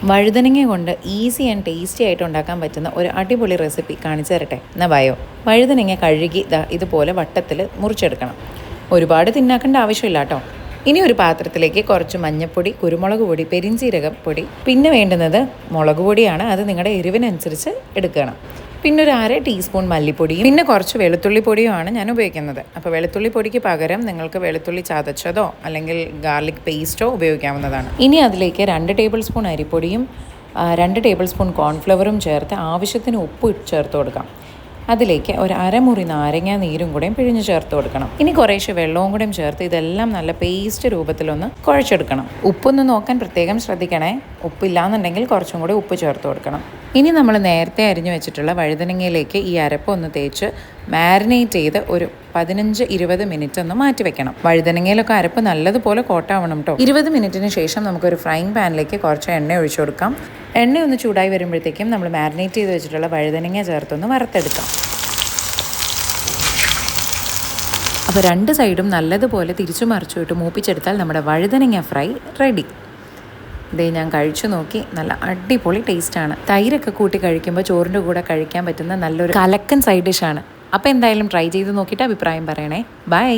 വഴുതനങ്ങ കൊണ്ട് easy and tasty ആയിട്ട് ഉണ്ടാക്കാൻ പറ്റുന്ന ഒരു അടിപൊളി റെസിപ്പി കാണിച്ചു തരട്ടെ എന്നാ വായോ. വഴുതനങ്ങ കഴുകി ഇതുപോലെ വട്ടത്തിൽ മുറിച്ചെടുക്കണം. ഒരുപാട് തിന്നാക്കേണ്ട ആവശ്യമില്ല കേട്ടോ. ഇനി ഒരു പാത്രത്തിലേക്ക് കുറച്ച് മഞ്ഞൾപ്പൊടി, കുരുമുളക് പൊടി, പെരിഞ്ചീരകം പൊടി, പിന്നെ വേണ്ടുന്നത് മുളക് പൊടിയാണ്. അത് നിങ്ങളുടെ എരിവിനനുസരിച്ച് എടുക്കണം. പിന്നെ ഒരു 1/2 ടീസ്പൂൺ മല്ലിപ്പൊടിയും പിന്നെ കുറച്ച് വെളുത്തുള്ളി പൊടിയുമാണ് ഞാൻ ഉപയോഗിക്കുന്നത്. അപ്പോൾ വെളുത്തുള്ളി പൊടിക്ക് പകരം നിങ്ങൾക്ക് വെളുത്തുള്ളി ചതച്ചതോ അല്ലെങ്കിൽ ഗാർലിക് പേസ്റ്റോ ഉപയോഗിക്കാവുന്നതാണ്. ഇനി അതിലേക്ക് 2 ടേബിൾ സ്പൂൺ അരിപ്പൊടിയും 2 ടേബിൾ സ്പൂൺ കോൺഫ്ലവറും ചേർത്ത് ആവശ്യത്തിന് ഉപ്പ് ചേർത്ത് കൊടുക്കാം. അതിലേക്ക് ഒരു അരമുറി നാരങ്ങ നീരും കൂടെയും പിഴിഞ്ഞ് ചേർത്ത് കൊടുക്കണം. ഇനി കുറേശ്ശെ വെള്ളവും കൂടെയും ചേർത്ത് ഇതെല്ലാം നല്ല പേസ്റ്റ് രൂപത്തിലൊന്ന് കുഴച്ചെടുക്കണം. ഉപ്പൊന്ന് നോക്കാൻ പ്രത്യേകം ശ്രദ്ധിക്കണേ. ഉപ്പില്ലാന്നുണ്ടെങ്കിൽ കുറച്ചും കൂടി ഉപ്പ് ചേർത്ത് കൊടുക്കണം. ഇനി നമ്മൾ നേരത്തെ അരിഞ്ഞു വെച്ചിട്ടുള്ള വഴുതനങ്ങയിലേക്ക് ഈ അരപ്പ് ഒന്ന് തേച്ച് മാരിനേറ്റ് ചെയ്ത് ഒരു 15-20 മിനിറ്റ് ഒന്ന് മാറ്റി വെക്കണം. വഴുതനങ്ങയിലൊക്കെ അരപ്പ് നല്ലതുപോലെ കോട്ടാവണം കേട്ടോ. 20 മിനിറ്റിന് ശേഷം നമുക്കൊരു ഫ്രൈങ് പാനിലേക്ക് കുറച്ച് എണ്ണ ഒഴിച്ചു കൊടുക്കാം. എണ്ണ ഒന്ന് ചൂടായി വരുമ്പോഴത്തേക്കും നമ്മൾ മാരിനേറ്റ് ചെയ്ത് വെച്ചിട്ടുള്ള വഴുതനങ്ങ ചേർത്തൊന്ന് വറുത്തെടുക്കാം. അപ്പോൾ 2 സൈഡും നല്ലതുപോലെ തിരിച്ചു മറിച്ചിട്ട് മൂപ്പിച്ചെടുത്താൽ നമ്മുടെ വഴുതനങ്ങ ഫ്രൈ റെഡി. ഇതേ ഞാൻ കഴിച്ചു നോക്കി, നല്ല അടിപൊളി ടേസ്റ്റാണ്. തൈരൊക്കെ കൂട്ടി കഴിക്കുമ്പോൾ ചോറിൻ്റെ കൂടെ കഴിക്കാൻ പറ്റുന്ന നല്ലൊരു കലക്കൻ സൈഡ് ഡിഷാണ്. അപ്പോൾ എന്തായാലും ട്രൈ ചെയ്ത് നോക്കിയിട്ട് അഭിപ്രായം പറയണേ. ബൈ.